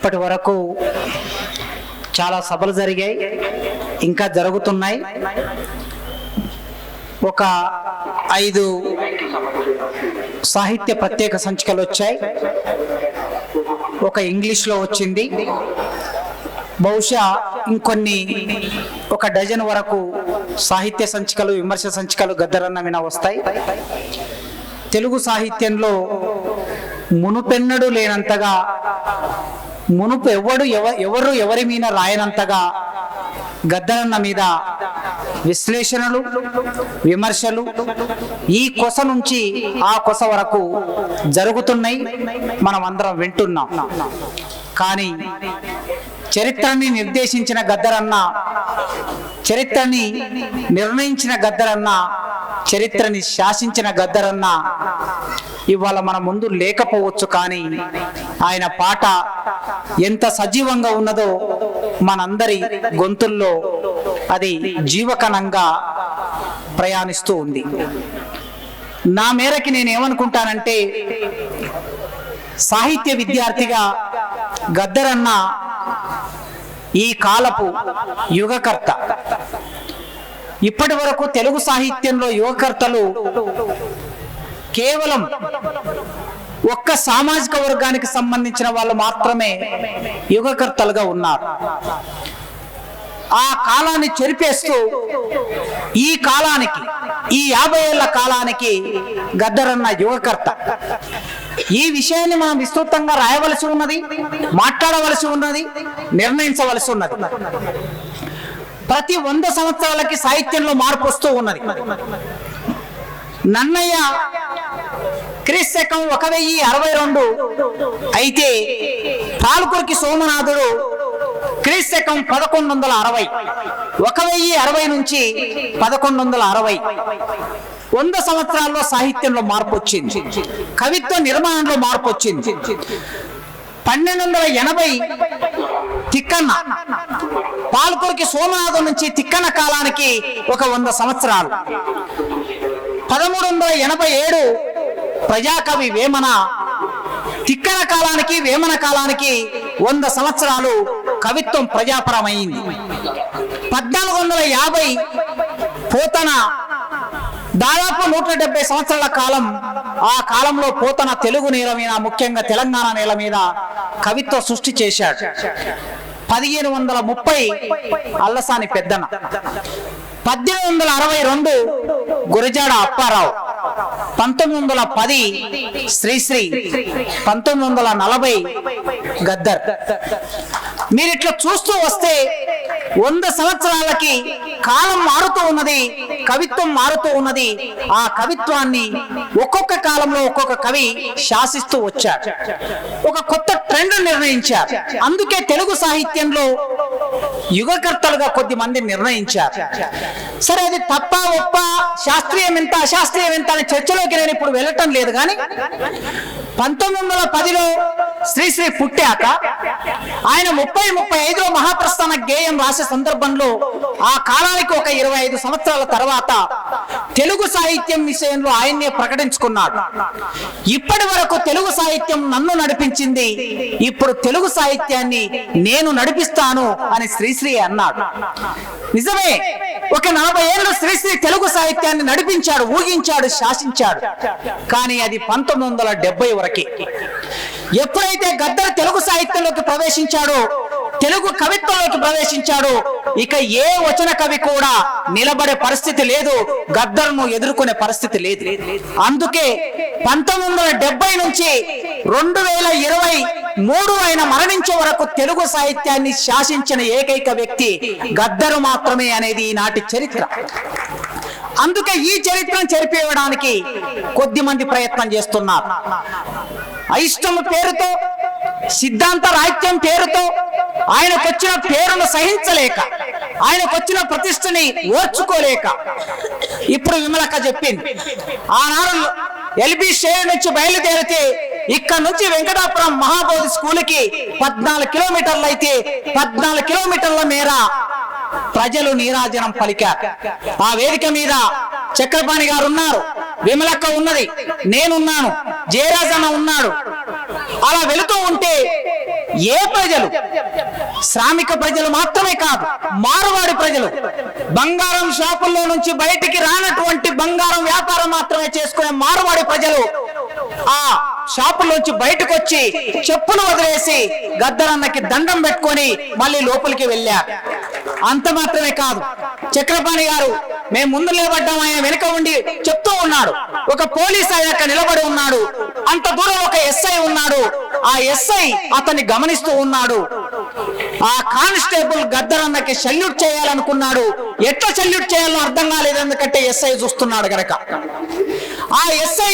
ఇప్పటి వరకు చాలా సభలు జరిగాయి, ఇంకా జరుగుతున్నాయి. ఒక 5 సాహిత్య ప్రత్యేక సంచికలు వచ్చాయి. ఒక ఇంగ్లీష్లో వచ్చింది. బహుశా ఇంకొన్ని ఒక డజన్ వరకు సాహిత్య సంచికలు, విమర్శ సంచికలు గద్దరన్న మీద వస్తాయి. తెలుగు సాహిత్యంలో మునుపెన్నడు లేనంతగా, మునుపు ఎవరు ఎవరి మీద రాయనంతగా గద్దరన్న మీద విశ్లేషణలు, విమర్శలు ఈ కొస నుంచి ఆ కొస వరకు జరుగుతున్నాయి. మనం అందరం వింటున్నాం. కానీ చరిత్రని నిర్దేశించిన గద్దరన్న, చరిత్రని నిర్ణయించిన గద్దరన్న, చరిత్రని శాసించిన గద్దరన్న ఇవాళ మన ముందు లేకపోవచ్చు. కానీ ఆయన పాట ఎంత సజీవంగా ఉన్నదో మనందరి గొంతుల్లో అది జీవకణంగా ప్రయాణిస్తూ ఉంది. నా మేరకి నేనేమనుకుంటానంటే, సాహిత్య విద్యార్థిగా గద్దరన్న ఈ కాలపు యుగకర్త. ఇప్పటి వరకు తెలుగు సాహిత్యంలో యుగకర్తలు కేవలం ఒక్క సామాజిక వర్గానికి సంబంధించిన వాళ్ళు మాత్రమే యుగకర్తలుగా ఉన్నారు. ఆ కాలాన్ని చెరిపేస్తూ ఈ కాలానికి, ఈ 50 ఏళ్ల కాలానికి గద్దరన్న యుగకర్త. ఈ విషయాన్ని మనం విస్తృతంగా రాయవలసి ఉన్నది, మాట్లాడవలసి ఉన్నది, నిర్ణయించవలసి ఉన్నది. ప్రతి 100 సంవత్సరాలకి సాహిత్యంలో మార్పు వస్తూ ఉన్నది. నన్నయ్య క్రీస్తకం 1062 అయితే పాల్కురికి సోమనాథుడు క్రీస్తకం 1160. 1060 నుంచి 1160 100 సంవత్సరాల్లో సాహిత్యంలో మార్పు వచ్చింది. కవిత్వ నిర్మాణంలో మార్పు వచ్చింది. 1280 తిక్కన్న, పాల్కురికి సోమనాథం నుంచి తిక్కన్న కాలానికి ఒక 100 సంవత్సరాలు. 1387 ప్రజాకవి వేమన, తిక్కన కాలానికి వేమన కాలానికి 100 సంవత్సరాలు కవిత్వం ప్రజాపరమైంది. 1450 పోతన, దాదాపు 170 సంవత్సరాల కాలం. ఆ కాలంలో పోతన తెలుగు నేల మీద, ముఖ్యంగా తెలంగాణ నేల మీద కవిత్వ సృష్టి చేశాడు. 1530 అల్లసాని పెద్దన, 1862 గురజాడ అప్పారావు, 1910 శ్రీశ్రీ, 1940 గద్దర్. మీరు ఇట్లా చూస్తూ వస్తే 100 సంవత్సరాలకి కాలం మారుతూ ఉన్నది, కవిత్వం మారుతూ ఉన్నది. ఆ కవిత్వాన్ని ఒక్కొక్క కాలంలో ఒక్కొక్క కవి శాసిస్తూ వచ్చారు, ఒక కొత్త ట్రెండ్ నిర్ణయించారు. అందుకే తెలుగు సాహిత్యంలో యుగకర్తలుగా కొద్ది మంది నిర్ణయించారు. సరే, అది తప్ప ఒప్ప, శాస్త్రీయం ఎంత అశాస్త్రీయం ఎంత అనే చర్చలోకి నేను ఇప్పుడు వెళ్ళటం లేదు. కానీ 1910లో శ్రీశ్రీ పుట్టాక ఆయన 35లో మహాప్రస్థాన గేయం రాసే సందర్భంలో ఆ కాలానికి ఒక 25 సంవత్సరాల తర్వాత తెలుగు సాహిత్యం విషయంలో ఆయన్నే ప్రకటించుకున్నాడు. ఇప్పటి వరకు తెలుగు సాహిత్యం నన్ను నడిపించింది, ఇప్పుడు తెలుగు సాహిత్యాన్ని నేను నడిపిస్తాను అని శ్రీశ్రీ అన్నాడు. నిజమే, ఒక 40 ఏళ్ళు శ్రీశ్రీ తెలుగు సాహిత్యాన్ని నడిపించాడు, ఊగించాడు, శాసించాడు. కానీ అది 1970 వరకే. ఎప్పుడైతే గద్దర్ తెలుగు సాహిత్యంలోకి ప్రవేశించాడో, తెలుగు కవిత్వంలోకి ప్రవేశించాడో, ఇక ఏ వచన కవి కూడా నిలబడే పరిస్థితి లేదు, గద్దర్ను ఎదుర్కొనే పరిస్థితి లేదు. అందుకే 1970 నుంచి 2023 ఆయన మరణించే వరకు తెలుగు సాహిత్యాన్ని శాసించిన ఏకైక వ్యక్తి గద్దరు మాత్రమే అనేది ఈనాటి చరిత్ర. అందుకే ఈ చరిత్రను చెరిపేయడానికి కొద్ది మంది ప్రయత్నం చేస్తున్నారు. అయిష్టము పేరుతో, సిద్ధాంత రాహిత్యం పేరుతో ఆయనకొచ్చిన పేరును సహించలేక, ఆయనకొచ్చిన ప్రతిష్టని ఓర్చుకోలేక, ఇప్పుడు విమలక్క చెప్పింది, ఆనాడు ఎల్బీ షేర్ నుంచి బయలుదేరితే ఇక్కడ నుంచి వెంకటాపురం మహాబోధి స్కూల్కి 14 కిలోమీటర్లు అయితే 14 కిలోమీటర్ల మేర ప్రజలు నీరాజనం పలికారు. ఆ వేదిక మీద చక్రపాణి గారు ఉన్నారు, విమలక్క ఉన్నది, నేనున్నాను, జయరాజన్న ఉన్నాడు. అలా వెళుతూ ఉంటే ఏ ప్రజలు, శ్రామిక ప్రజలు మాత్రమే కాదు, మారువాడి ప్రజలు, బంగారం షాపుల్లో నుంచి బయటికి రానటువంటి బంగారం వ్యాపారం మాత్రమే చేసుకునే మారువాడి ప్రజలు ఆ షాపులోంచి బయటకు వచ్చి చెప్పులు వదిలేసి గద్దరన్నకి దండం పెట్టుకొని మళ్ళీ లోపలికి వెళ్ళారు. అంత మాత్రమే కాదు, చక్రపాణి గారు మేము ముందు నిలబడ్డాం, ఆయన వెనుక ఉండి చెప్తూ ఉన్నాడు. ఒక పోలీస్ ఆయన అక్కడ నిలబడి ఉన్నాడు, అంత దూరం ఒక ఎస్ఐ ఉన్నాడు, ఆ ఎస్ఐ అతన్ని గమనిస్తూ ఉన్నాడు. ఆ కానిస్టేబుల్ గద్దరన్నకి సల్యూట్ చేయాలనుకున్నాడు, ఎట్లా సల్యూట్ చేయాలో అర్థం కాలేదు, ఎందుకంటే ఎస్ఐ చూస్తున్నాడు గనక. ఆ ఎస్ఐ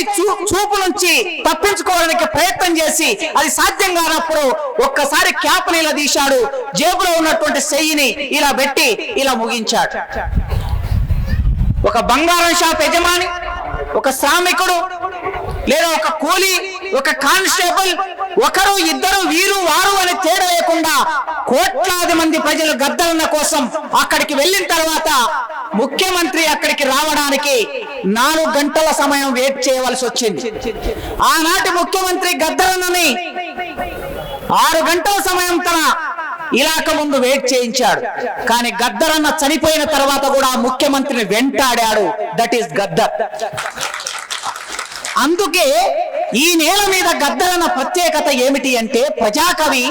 చూపు నుంచి తప్పించుకోవడానికి ప్రయత్నం చేసి అది సాధ్యం కానప్పుడు ఒక్కసారి క్యాప్ ఇలా తీశాడు, జేబులో ఉన్నటువంటి చెయ్యిని ఇలా పెట్టి ఇలా ముగించాడు. ఒక బంగారం షాప్ యజమాని, ఒక శ్రామికుడు లేదా ఒక కూలీ, ఒక కానిస్టేబుల్, ఒకరు ఇద్దరు వీరు వారు అని తేడా లేకుండా కోట్లాది మంది ప్రజలు గద్దరన్న కోసం అక్కడికి వెళ్ళిన తర్వాత ముఖ్యమంత్రి అక్కడికి రావడానికి 4 గంటల సమయం వెయిట్ చేయవలసి వచ్చింది. ఆనాటి ముఖ్యమంత్రి గద్దరన్నని 6 గంటల సమయం తన ఇలాక ముందు వెయిట్ చేయించాడు. కానీ గద్దరన్న చనిపోయిన తర్వాత కూడా ముఖ్యమంత్రిని వెంటాడాడు. That is Gaddar. అందుకే ఈ నేల మీద గద్దరన్న ప్రత్యేకత ఏమిటి అంటే ప్రజాకవి,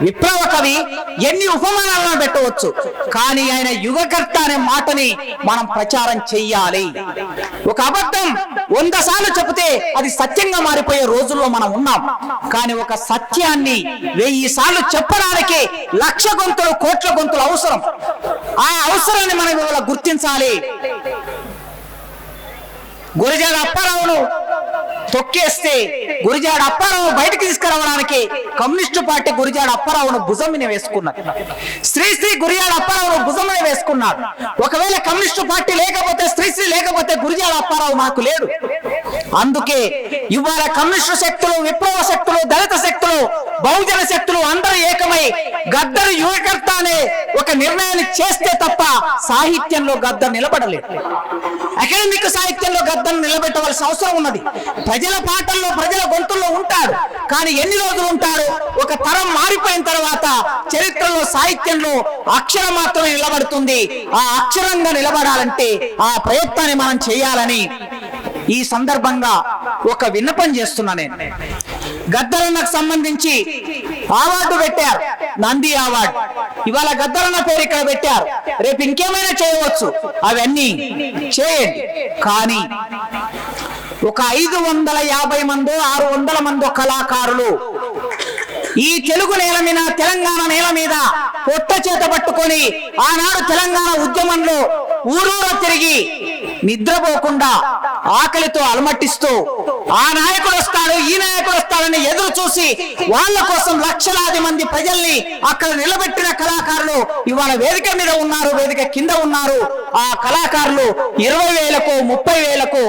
విప్లవ కవి, ఎన్ని ఉపమానాలను పెట్టవచ్చు, కానీ ఆయన యుగకర్త అనే మాటని మనం ప్రచారం చెయ్యాలి. ఒక అబద్ధం 100 సార్లు చెబితే అది సత్యంగా మారిపోయే రోజుల్లో మనం ఉన్నాం. కానీ ఒక సత్యాన్ని 1000 సార్లు చెప్పడానికి 1,00,000 గొంతులు, కోట్ల గొంతులు అవసరం. ఆ అవసరాన్ని మనం ఇవాళ గుర్తించాలి. గురజాడ అప్పారావును తొక్కేస్తే గురజాడ అప్పారావు బయటకు తీసుకురావడానికి కమ్యూనిస్టు పార్టీ గురజాడ అప్పారావును భుజమిని వేసుకున్నది. శ్రీశ్రీ గురజాడ అప్పారావును భుజమిని వేసుకున్నాడు. ఒకవేళ కమ్యూనిస్టు పార్టీ లేకపోతే, శ్రీశ్రీ లేకపోతే గురజాడ అప్పారావు మాకు లేడు. అందుకే ఇవాళ కమ్యూనిస్టు శక్తులు, విప్లవ శక్తులు, దళిత శక్తులు, బహుజన శక్తులు అందరూ ఏకమై గద్దరు యువకర్త అనే ఒక నిర్ణయాన్ని చేస్తే తప్ప సాహిత్యంలో గద్దరు నిలబడలేదు. అకాడమిక్ సాహిత్యంలో గద్దరు నిలబెట్టవలసిన అవసరం ఉన్నది. ప్రజల పాటల్లో, ప్రజల గొంతుల్లో ఉంటాడు. కానీ ఎన్ని రోజులు ఉంటాడు? ఒక తరం మారిపోయిన తర్వాత చరిత్రలో, సాహిత్యంలో అక్షరం మాత్రమే నిలబడుతుంది. ఆ అక్షరంగా నిలబడాలంటే ఆ ప్రయత్నాన్ని మనం చేయాలని ఈ సందర్భంగా ఒక విన్నపం చేస్తున్నా. నేను గద్దరన్నకు సంబంధించి అవార్డు పెట్టారు, నంది అవార్డు. ఇవాళ గద్దరన్న పేరు ఇక్కడ పెట్టారు, రేపు ఇంకేమైనా చేయవచ్చు, అవన్నీ చేయండి. కానీ ఒక 550 మందో 600 మందో కళాకారులు ఈ తెలుగు నేల మీద, తెలంగాణ నేల మీద పొట్ట చేత పట్టుకొని ఆనాడు తెలంగాణ ఉద్యమంలో ఊరూర తిరిగి నిద్రపోకుండా ఆకలితో అలమటిస్తూ ఆ నాయకుడు వస్తాడు, ఈ నాయకుడు వస్తాడని ఎదురు చూసి వాళ్ళ కోసం లక్షలాది మంది ప్రజల్ని అక్కడ నిలబెట్టిన కళాకారులు ఇవాళ వేదిక మీద ఉన్నారు, వేదిక కింద ఉన్నారు. ఆ కళాకారులు 20,000కు 30,000కు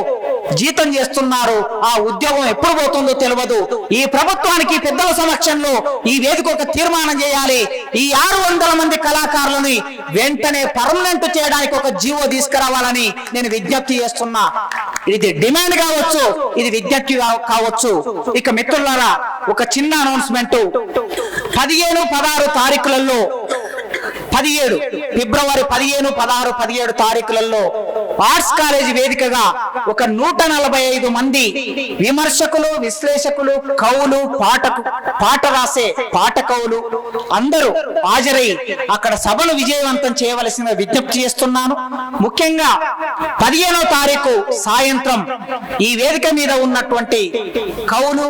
జీతం చేస్తున్నారు. ఆ ఉద్యోగం ఎప్పుడు పోతుందో తెలియదు. ఈ ప్రభుత్వానికి, పెద్దల సమక్షంలో ఈ వేదిక ఒక తీర్మానం చేయాలి. ఈ 600 మంది కళాకారులని వెంటనే పర్మనెంట్ చేయడానికి ఒక జీవో తీసుకురావాలని నేను విజ్ఞప్తి చేస్తున్నా. ఇది డిమాండ్ కావచ్చు, ఇది విజ్ఞప్తి కావచ్చు. ఇక మిత్రులారా, ఒక చిన్న అనౌన్స్మెంట్. 15, 16 తారీఖులలో 17 ఫిబ్రవరి 15, 16, 17 తారీఖులలో ఆర్ట్స్ కాలేజీ వేదికగా ఒక 145 మంది విమర్శకులు, విశ్లేషకులు, కవులు, పాట రాసే పాఠకవులు అందరూ హాజరై అక్కడ సభను విజయవంతం చేయవలసిన విజ్ఞప్తి చేస్తున్నాను. ముఖ్యంగా 15వ తారీఖు సాయంత్రం ఈ వేదిక మీద ఉన్నటువంటి కవులు,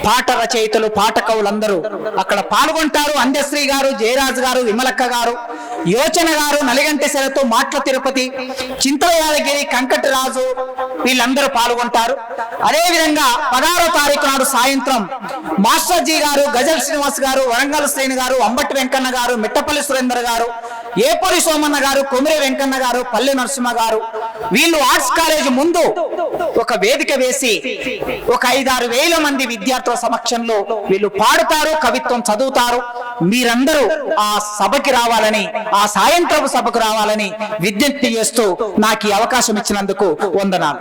పాట రచయితలు, పాఠకవులందరూ అక్కడ పాల్గొంటారు. అందశ్రీ గారు, జయరాజు గారు, విమలక్క గారు, యోచన గారు, నలిగంటి శరతు, మాట్ల తిరుపతి, చింతల యాదగిరి, కంకటి రాజు వీళ్ళందరూ పాల్గొంటారు. అదేవిధంగా 16వ తారీఖు నాడు సాయంత్రం మాస్టర్జీ గారు, గజల్ శ్రీనివాస్ గారు, వరంగల్ శ్రేణి గారు, అంబటి వెంకన్న గారు, మిట్టపల్లి సురేందర్ గారు, ఏపూరి సోమన్న గారు, కొమిరి వెంకన్న గారు, పల్లె నరసింహ గారు వీళ్ళు ఆర్ట్స్ కాలేజ్ ముందు ఒక వేదిక వేసి ఒక 5-6 వేల మంది విద్యార్థుల సమక్షంలో వీళ్ళు పాడుతారు, కవిత్వం చదువుతారు. మీరందరూ ఆ సభకి రావాలని, ఆ సాయంత్రపు సభకు రావాలని విజ్ఞప్తి చేస్తూ నాకు ఈ అవకాశం ఇచ్చినందుకు వందనాలు.